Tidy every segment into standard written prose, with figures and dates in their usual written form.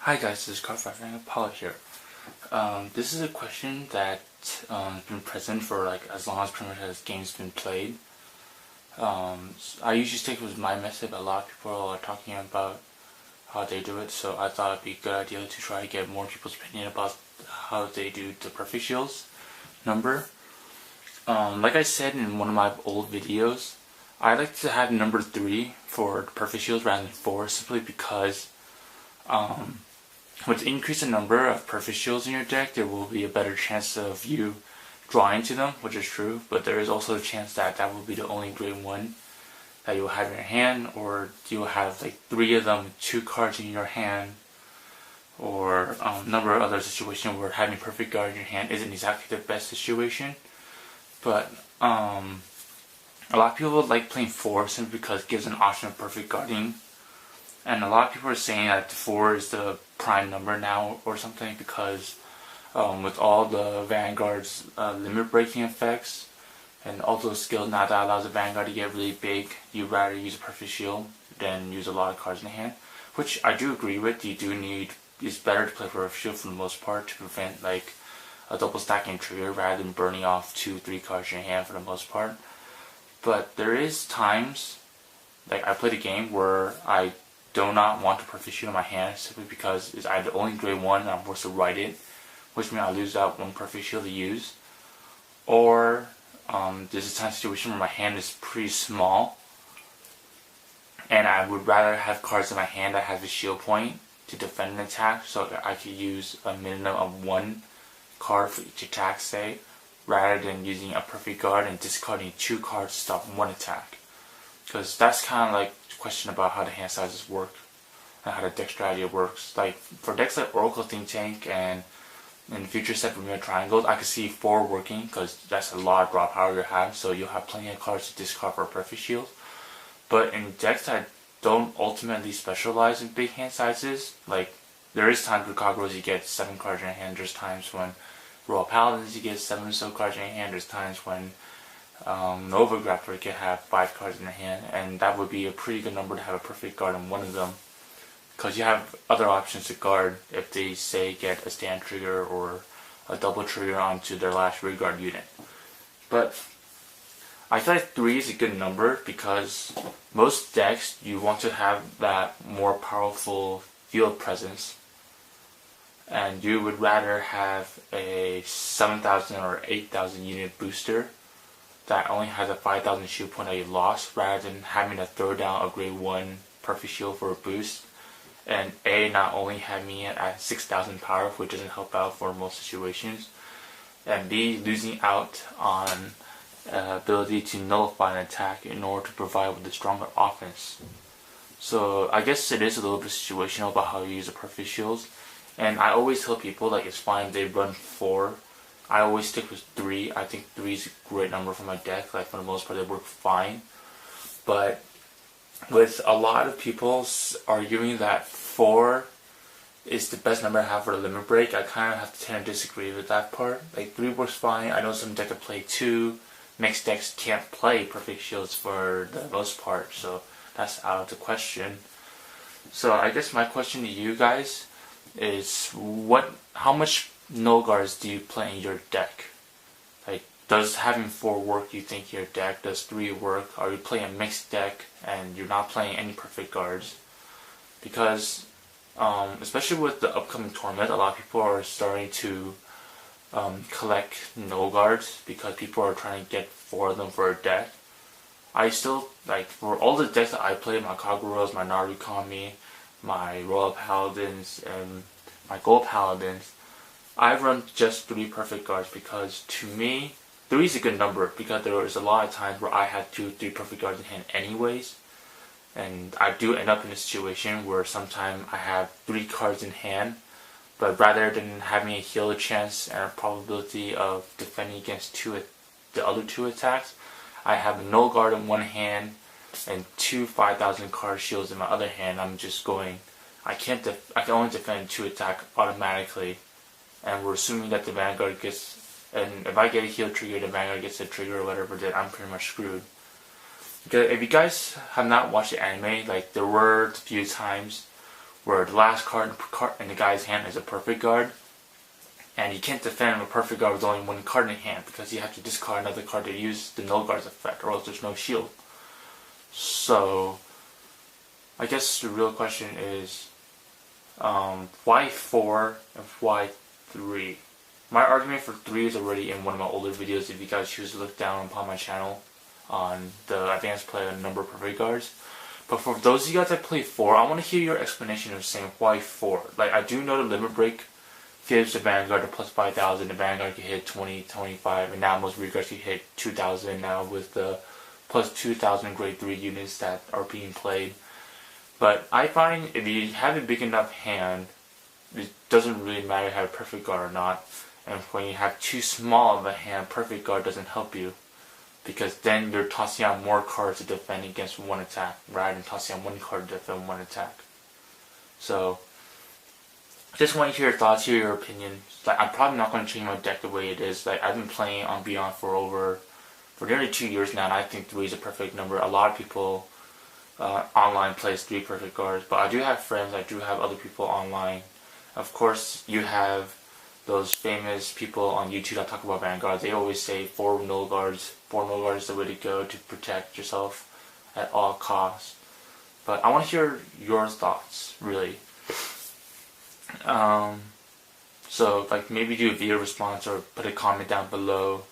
Hi guys, this is Cardfight and Paula here. This is a question that has been present for like as long as pretty much as game's been played. I usually stick with my method, but a lot of people are talking about how they do it, so I thought it'd be a good idea to try to get more people's opinion about how they do the perfect shields number. Like I said in one of my old videos, I like to have number 3 for the perfect shields rather than 4, simply because with increasing number of perfect shields in your deck, there will be a better chance of you drawing to them, which is true, but there is also a chance that that will be the only grade 1 that you'll have in your hand, or you'll have like 3 of them with 2 cards in your hand, or a number of other situations where having perfect guard in your hand isn't exactly the best situation. But a lot of people like playing 4 simply because it gives an option of perfect guarding. And a lot of people are saying that 4 is the prime number now or something, because with all the Vanguard's limit breaking effects and all those skills now that allows the Vanguard to get really big, you'd rather use a perfect shield than use a lot of cards in the hand. Which I do agree with. It's better to play perfect shield for the most part to prevent like a double stacking trigger rather than burning off 2-3 cards in your hand for the most part. But there is times, like I played a game where I do not want to perfect shield in my hand simply because it's either only grade 1 and I'm forced to write it, which means I lose out 1 perfect shield to use, or there's a time situation where my hand is pretty small and I would rather have cards in my hand that have a shield point to defend an attack, so I could use a minimum of 1 card for each attack, say, rather than using a perfect guard and discarding 2 cards to stop 1 attack. Because that's kind of like the question about how the hand sizes work and how the deck strategy works. Like for decks like Oracle Think Tank and in the future set Bermuda Triangles, I could see 4 working because that's a lot of draw power you have, so you'll have plenty of cards to discard for a perfect shield. But in decks that don't ultimately specialize in big hand sizes, like there is times with Cockroaches you get 7 cards in your hand, there's times when Royal Paladins you get 7 or so cards in your hand, there's times when Nova Grappler can have 5 cards in the hand, and that would be a pretty good number to have a perfect guard on one of them, because you have other options to guard if they say get a stand trigger or a double trigger onto their last rear guard unit. But I feel like 3 is a good number because most decks you want to have that more powerful field presence, and you would rather have a 7,000 or 8,000 unit booster that only has a 5,000 shield point that you lost, rather than having to throw down a grade 1 perfect shield for a boost, and A, not only having it at 6,000 power, which doesn't help out for most situations, and B, losing out on ability to nullify an attack in order to provide with a stronger offense. So I guess it is a little bit situational about how you use the perfect shields, and I always tell people like it's fine if they run 4. I always stick with 3. I think 3 is a great number for my deck. Like for the most part, they work fine. But with a lot of people arguing that 4 is the best number to have for the limit break, I kind of have to tend to disagree with that part. Like 3 works fine. I know some decks that play 2. Mixed decks can't play perfect shields for the most part, so that's out of the question. So I guess my question to you guys is how much null guards do you play in your deck? Like, does having 4 work, you think, in your deck? Does 3 work? Are you playing a mixed deck and you're not playing any perfect guards? Because especially with the upcoming tournament, a lot of people are starting to collect null guards because people are trying to get 4 of them for a deck. I still, like, for all the decks that I play, my Kagura's, my Narukami, my Royal Paladins, and my Gold Paladins, I run just 3 perfect guards because to me 3 is a good number, because there is a lot of times where I have 2-3 perfect guards in hand anyways, and I do end up in a situation where sometimes I have 3 cards in hand, but rather than having a heal chance and a probability of defending against the other 2 attacks, I have a null guard in one hand and 2 5,000 card shields in my other hand. I'm just going, I can only defend 2 attack automatically, and we're assuming that the Vanguard gets, and if I get a heal trigger, the Vanguard gets a trigger or whatever, then I'm pretty much screwed. Because if you guys have not watched the anime, like there were a few times where the last card in the guy's hand is a perfect guard, and you can't defend a perfect guard with only one card in hand because you have to discard another card to use the null guard's effect, or else there's no shield. So I guess the real question is, why 4 and why 3? My argument for 3 is already in one of my older videos if you guys choose to look down upon my channel on the advanced play on number of perfect guards. But for those of you guys that play 4, I want to hear your explanation of saying why 4. Like, I do know the limit break gives the Vanguard a plus 5,000, the Vanguard can hit 20, 25, and now most reguards can hit 2,000 now with the plus 2,000 grade 3 units that are being played. But I find if you have a big enough hand, it doesn't really matter if you have a perfect guard or not. And when you have too small of a hand, perfect guard doesn't help you, because then you're tossing out more cards to defend against one attack rather than tossing out one card to defend one attack. So just want to hear your thoughts, hear your opinion. Like, I'm probably not going to change my deck the way it is. Like, I've been playing on Beyond for nearly 2 years now, and I think 3 is a perfect number. A lot of people online plays 3 perfect guards, but I do have friends, I do have other people online. Of course, you have those famous people on YouTube that talk about Vanguard. They always say 4 null guards. 4 null guards is the way to go to protect yourself at all costs. But I want to hear your thoughts, really. So like, maybe do a video response or put a comment down below.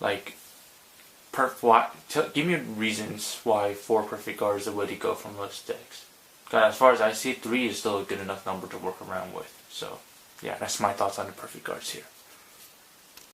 Like, give me reasons why 4 perfect guards is the way to go from most decks. As far as I see, 3 is still a good enough number to work around with. So yeah, that's my thoughts on the perfect guards here.